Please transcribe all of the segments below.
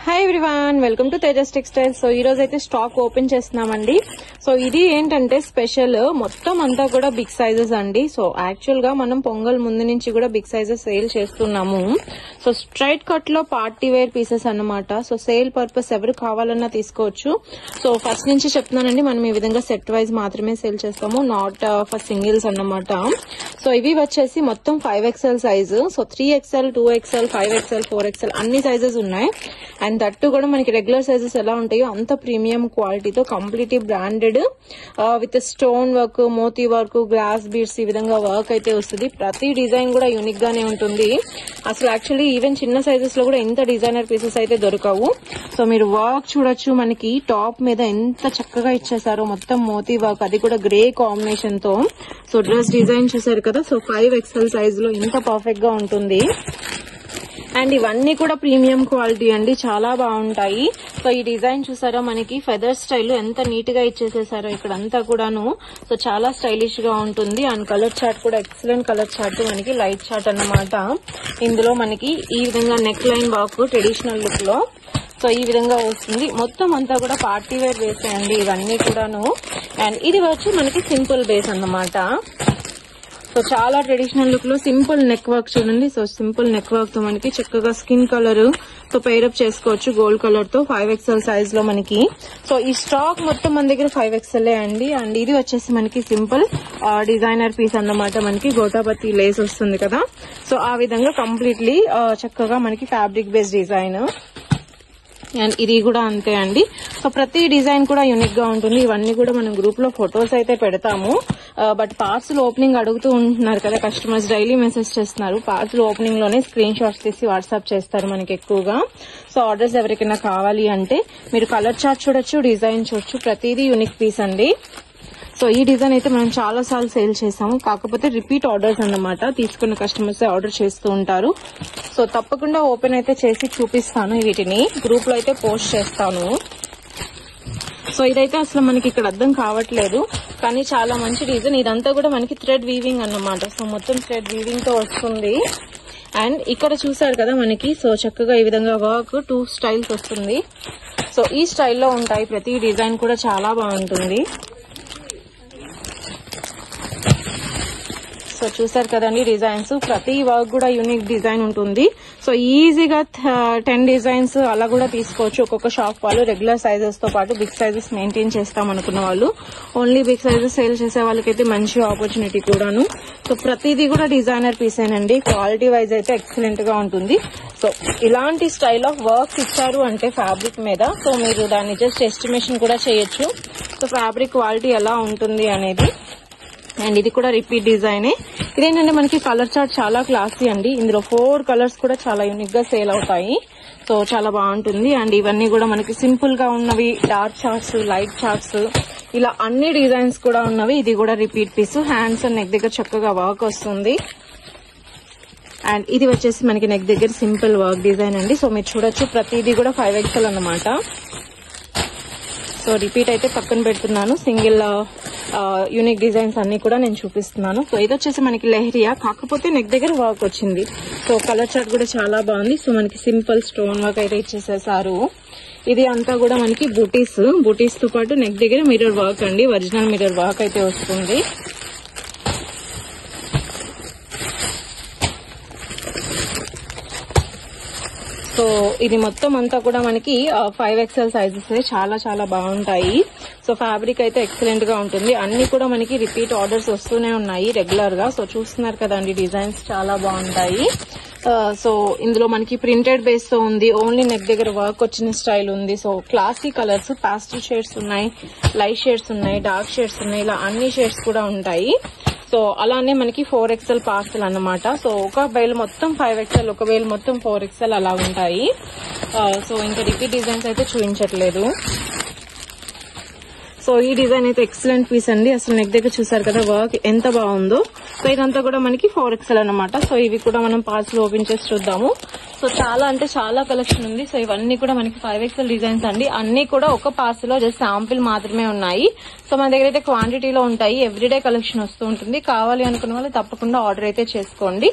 Hi everyone, welcome to Tejas textiles. So ఈ రోజు అయితే స్టాక్ ఓపెన్ చేస్తున్నామండి. సో ఇది ఏంటంటే స్పెషల్, మొత్తం అంతా కూడా బిగ్ సైజెస్ అండి. సో యాక్చువల్ గా మనం పొంగల్ ముందు నుంచి కూడా బిగ్ సైజెస్ సేల్ చేస్తున్నాము. సో స్ట్రైట్ కట్ లో పార్టీ వేర్ పీసెస్ అన్నమాట. సో సేల్ పర్పస్ ఎవరు కావాలన్నా తీసుకోవచ్చు. సో ఫస్ట్ నుంచి చెప్తున్నానండి, మనం ఈ విధంగా సెట్ వైజ్ మాత్రమే సేల్ చేస్తాము, నాట్ ఫర్ సింగిల్స్ అన్నమాట. సో ఇవి వచ్చేసి మొత్తం 5XL size. So 3XL, 2XL, 5XL, 4XL అన్ని సైజెస్ ఉన్నాయి. అండ్ దట్టు కూడా మనకి రెగ్యులర్ సైజెస్ ఎలా ఉంటాయో అంత ప్రీమియం క్వాలిటీతో completely branded with stone work, మోతీ వర్క్, గ్లాస్ బీడ్స్ ఈ విధంగా వర్క్ అయితే వస్తుంది. ప్రతి డిజైన్ కూడా యూనిక్ గానే ఉంటుంది. అసలు యాక్చువల్లీ ఈవెన్ చిన్న సైజెస్ లో కూడా ఇంత డిజైనర్ పీసెస్ అయితే దొరకవు. సో మీరు వర్క్ చూడొచ్చు, మనకి టాప్ మీద ఎంత చక్కగా ఇచ్చేసారో, మొత్తం మోతీ వర్క్, అది కూడా గ్రే కాంబినేషన్ తో. సో డ్రెస్ డిజైన్ చూసారు కదా. సో 5XL సైజ్ లో ఎంత పర్ఫెక్ట్ గా ఉంటుంది. అండ్ ఇవన్నీ కూడా ప్రీమియం క్వాలిటీ అండి, చాలా బాగుంటాయి. సో ఈ డిజైన్ చూసారా, మనకి ఫెదర్ స్టైల్ ఎంత నీట్ గా ఇచ్చేసేసారో ఇక్కడ అంతా కూడాను. సో చాలా స్టైలిష్ గా ఉంటుంది. అండ్ కలర్ చార్ట్ కూడా ఎక్సలెంట్ కలర్ చార్ట్, మనకి లైట్ చార్ట్ అన్నమాట. ఇందులో మనకి ఈ విధంగా neck line work traditional look లో సో ఈ విధంగా వస్తుంది. మొత్తం అంతా కూడా పార్టీ వేర్ బేస్ అండి ఇవన్నీ కూడాను. అండ్ ఇది వచ్చి మనకి సింపుల్ బేస్ అన్నమాట. సో చాలా ట్రెడిషనల్ లుక్ లో సింపుల్ నెక్ వర్క్ చూడండి. సో సింపుల్ నెక్ వర్క్ తో మనకి చక్కగా స్కిన్ కలర్ తో పేరప్ చేసుకోవచ్చు గోల్డ్ కలర్ తో. 5XL సైజ్ లో మనకి. సో ఈ స్టాక్ మొత్తం మన దగ్గర 5XL అండి. అండ్ ఇది వచ్చేసి మనకి సింపుల్ డిజైనర్ పీస్ అన్నమాట. మనకి గోటాపతి లేస్ వస్తుంది కదా. సో ఆ విధంగా కంప్లీట్లీ చక్కగా మనకి ఫ్యాబ్రిక్ బేస్డ్ డిజైన్. అండ్ ఇది కూడా అంతే అండి. సో ప్రతి డిజైన్ కూడా యూనిక్ గా ఉంటుంది. ఇవన్నీ కూడా మనం గ్రూప్ లో ఫొటోస్ అయితే పెడతాము. బట్ పార్సల్ ఓపెనింగ్ అడుగుతూ ఉంటున్నారు కదా కస్టమర్స్, డైలీ మెసేజ్ చేస్తున్నారు. పార్సల్ ఓపెనింగ్ లోనే స్క్రీన్ షాట్స్ తీసి వాట్సాప్ చేస్తారు మనకి ఎక్కువగా. సో ఆర్డర్స్ ఎవరికైనా కావాలి అంటే మీరు కలర్ చార్ట్ చూడొచ్చు, డిజైన్ చూడొచ్చు, ప్రతిదీ యూనిక్ పీస్ అండి. సో ఈ డిజైన్ అయితే మనం చాలా సార్లు సేల్ చేసాము, కాకపోతే రిపీట్ ఆర్డర్స్ అన్నమాట. తీసుకున్న కస్టమర్స్ ఆర్డర్ చేస్తూ ఉంటారు. సో తప్పకుండా ఓపెన్ అయితే చేసి చూపిస్తాను, వీటిని గ్రూప్ లో అయితే పోస్ట్ చేస్తాను. సో ఇదైతే అసలు మనకి ఇక్కడ అర్థం కావట్లేదు, కానీ చాలా మంచి డిజైన్. ఇదంతా కూడా మనకి థ్రెడ్ వీవింగ్ అన్నమాట. సో మొత్తం థ్రెడ్ వీవింగ్ తో వస్తుంది. అండ్ ఇక్కడ చూసారు కదా మనకి, సో చక్కగా ఈ విధంగా వర్క్ 2 స్టైల్స్ వస్తుంది. సో ఈ స్టైల్లో ఉంటాయి. ప్రతి డిజైన్ కూడా చాలా బాగుంటుంది. సో చూసారు కదండి డిజైన్స్, ప్రతి వర్క్ కూడా యూనిక్ డిజైన్ ఉంటుంది. సో ఈజీగా 10 డిజైన్స్ అలా కూడా తీసుకోవచ్చు. ఒక్కొక్క షాప్ వాళ్ళు రెగ్యులర్ సైజెస్ తో పాటు బిగ్ సైజెస్ మెయింటైన్ చేస్తాం అనుకున్న వాళ్ళు, ఓన్లీ బిగ్ సైజెస్ సేల్ చేసే వాళ్ళకైతే మంచి ఆపర్చునిటీ కూడాను. సో ప్రతిదీ కూడా డిజైనర్ పీసేనండి. క్వాలిటీ వైజ్ అయితే ఎక్సలెంట్ గా ఉంటుంది. సో ఇలాంటి స్టైల్ ఆఫ్ వర్క్స్ ఇచ్చారు అంటే ఫ్యాబ్రిక్ మీద, సో మీరు దాన్ని జస్ట్ ఎస్టిమేషన్ కూడా చేయొచ్చు. సో ఫ్యాబ్రిక్ క్వాలిటీ ఎలా ఉంటుంది అనేది. అండ్ ఇది కూడా రిపీట్ డిజైనే. ఇదేంటంటే మనకి కలర్ చార్ట్ చాలా క్లాసీ అండి. ఇందులో 4 కలర్స్ కూడా చాలా యూనిక్ గా సేల్ అవుతాయి. సో చాలా బాగుంటుంది. అండ్ ఇవన్నీ కూడా మనకి సింపుల్ గా ఉన్నవి, డార్క్ చార్ట్స్, లైట్ చార్ట్స్, ఇలా అన్ని డిజైన్స్ కూడా ఉన్నవి. ఇది కూడా repeat piece. Hands and neck దగ్గర చక్కగా వర్క్ వస్తుంది. అండ్ ఇది వచ్చేసి మనకి నెక్ దగ్గర సింపుల్ వర్క్ డిజైన్ అండి. సో మీరు చూడొచ్చు, ప్రతిదీ కూడా 5XL అన్నమాట. సో రిపీట్ అయితే పక్కన పెడుతున్నాను, సింగిల్ యూనిక్ డిజైన్స్ అన్ని కూడా నేను చూపిస్తున్నాను. సో ఇది వచ్చేసి మనకి లెహరియా, కాకపోతే నెక్ దగ్గర వర్క్ వచ్చింది. సో కలర్ చార్ట్ కూడా చాలా బాగుంది. సో మనకి సింపుల్ స్టోన్ వర్క్ అయితే ఇచ్చేసేసారు. ఇది అంతా కూడా మనకి బూటీస్ తో పాటు నెక్ దగ్గర మిర్రర్ వర్క్ అండి, ఒరిజినల్ మిర్రర్ వర్క్ అయితే వస్తుంది. సో ఇది మొత్తం అంతా కూడా మనకి 5XL సైజెస్ చాలా చాలా బాగుంటాయి. సో ఫ్యాబ్రిక్ అయితే ఎక్సలెంట్ గా ఉంటుంది. అన్ని కూడా మనకి రిపీట్ ఆర్డర్స్ వస్తూనే ఉన్నాయి రెగ్యులర్ గా. సో చూస్తున్నారు కదండి, డిజైన్స్ చాలా బాగుంటాయి. సో ఇందులో మనకి ప్రింటెడ్ బేస్ తో ఉంది, ఓన్లీ నెక్ దగ్గర వర్క్ వచ్చిన స్టైల్ ఉంది. సో క్లాసీ కలర్స్, పాస్టల్ షేడ్స్ ఉన్నాయి, లైట్ షేడ్స్ ఉన్నాయి, డార్క్ షేడ్స్ ఉన్నాయి, ఇలా అన్ని షేడ్స్ కూడా ఉంటాయి. సో అలానే మనకి 4XL పార్సల్ అన్నమాట. సో ఒక బేల్ మొత్తం 5XL, ఒక బేల్ మొత్తం 4XL అలా ఉంటాయి. సో ఇంకా రిపీట్ డిజైన్స్ అయితే చూపించట్లేదు. సో ఈ డిజైన్ అయితే ఎక్సలెంట్ పీస్ అండి. అసలు నెక్ దగ్గర చూసారు కదా వర్క్ ఎంత బాగుందో. సో ఇదంతా కూడా మనకి 4XL అనమాట. సో ఇవి కూడా మనం పార్సల్ ఓపెన్ చేసి చూద్దాము. సో చాలా అంటే చాలా కలెక్షన్ ఉంది. సో ఇవన్నీ కూడా మనకి 5XL డిజైన్స్ అండి. అన్ని కూడా ఒక పార్సల్ లో జస్ట్ శాంపిల్ మాత్రమే ఉన్నాయి. సో మన దగ్గర అయితే క్వాంటిటీలో ఉంటాయి. ఎవ్రీడే కలెక్షన్ వస్తూ ఉంటుంది. కావాలి అనుకున్న వాళ్ళు తప్పకుండా ఆర్డర్ అయితే చేసుకోండి.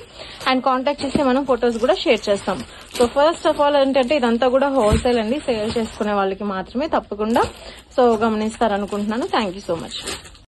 అండ్ కాంటాక్ట్ చేసి మనం ఫొటోస్ కూడా షేర్ చేస్తాం. సో ఫస్ట్ ఆఫ్ ఆల్ ఏంటంటే ఇదంతా కూడా హోల్సేల్ అండి. సేల్ చేసుకునే వాళ్ళకి మాత్రమే, తప్పకుండా సో గమనిస్తారనుకుంటున్నాను. Thank you so much.